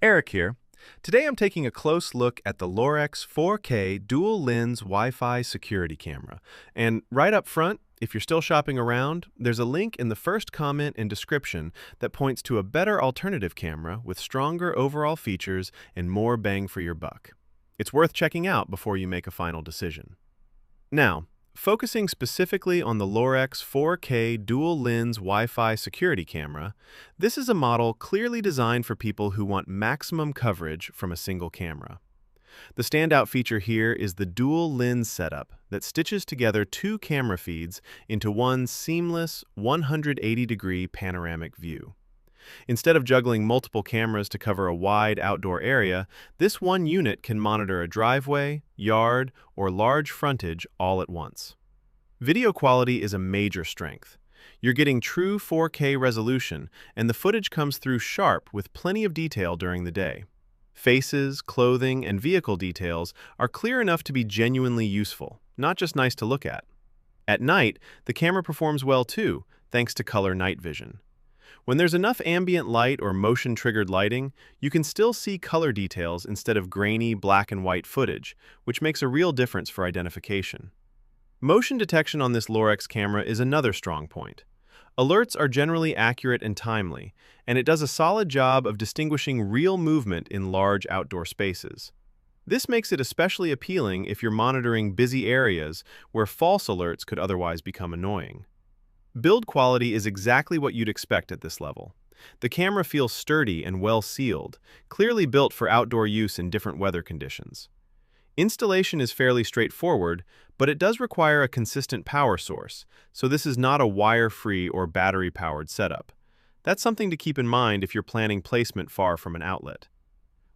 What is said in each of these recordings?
Eric here. Today I'm taking a close look at the Lorex 4K dual lens Wi-Fi security camera. And right up front, if you're still shopping around, there's a link in the first comment and description that points to a better alternative camera with stronger overall features and more bang for your buck. It's worth checking out before you make a final decision. Now, focusing specifically on the Lorex 4K dual lens Wi-Fi security camera, this is a model clearly designed for people who want maximum coverage from a single camera. The standout feature here is the dual lens setup that stitches together two camera feeds into one seamless 180-degree panoramic view. Instead of juggling multiple cameras to cover a wide outdoor area, this one unit can monitor a driveway, yard, or large frontage all at once. Video quality is a major strength. You're getting true 4K resolution, and the footage comes through sharp with plenty of detail during the day. Faces, clothing, and vehicle details are clear enough to be genuinely useful, not just nice to look at. At night, the camera performs well too, thanks to color night vision. When there's enough ambient light or motion-triggered lighting, you can still see color details instead of grainy black and white footage, which makes a real difference for identification. Motion detection on this Lorex camera is another strong point. Alerts are generally accurate and timely, and it does a solid job of distinguishing real movement in large outdoor spaces. This makes it especially appealing if you're monitoring busy areas where false alerts could otherwise become annoying. Build quality is exactly what you'd expect at this level. The camera feels sturdy and well-sealed, clearly built for outdoor use in different weather conditions. Installation is fairly straightforward, but it does require a consistent power source, so this is not a wire-free or battery-powered setup. That's something to keep in mind if you're planning placement far from an outlet.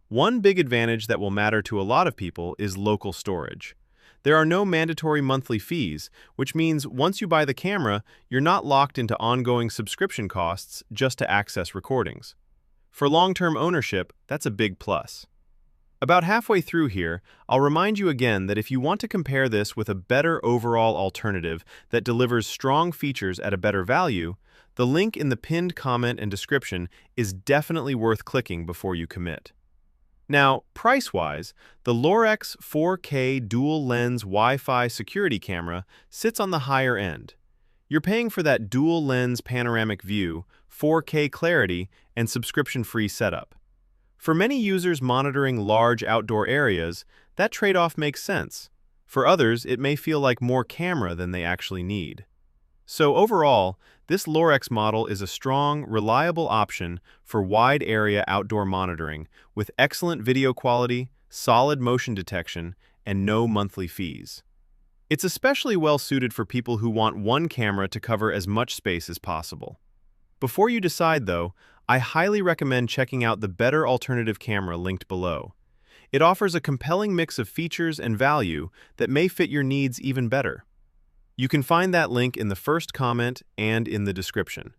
One big advantage that will matter to a lot of people is local storage. There are no mandatory monthly fees, which means once you buy the camera, you're not locked into ongoing subscription costs just to access recordings. For long-term ownership, that's a big plus. About halfway through here, I'll remind you again that if you want to compare this with a better overall alternative that delivers strong features at a better value, the link in the pinned comment and description is definitely worth clicking before you commit. Now, price-wise, the Lorex 4K dual lens Wi-Fi security camera sits on the higher end. You're paying for that dual lens panoramic view, 4K clarity, and subscription-free setup. For many users monitoring large outdoor areas, that trade-off makes sense. For others, it may feel like more camera than they actually need. So overall, this Lorex model is a strong, reliable option for wide-area outdoor monitoring with excellent video quality, solid motion detection, and no monthly fees. It's especially well-suited for people who want one camera to cover as much space as possible. Before you decide, though, I highly recommend checking out the better alternative camera linked below. It offers a compelling mix of features and value that may fit your needs even better. You can find that link in the first comment and in the description.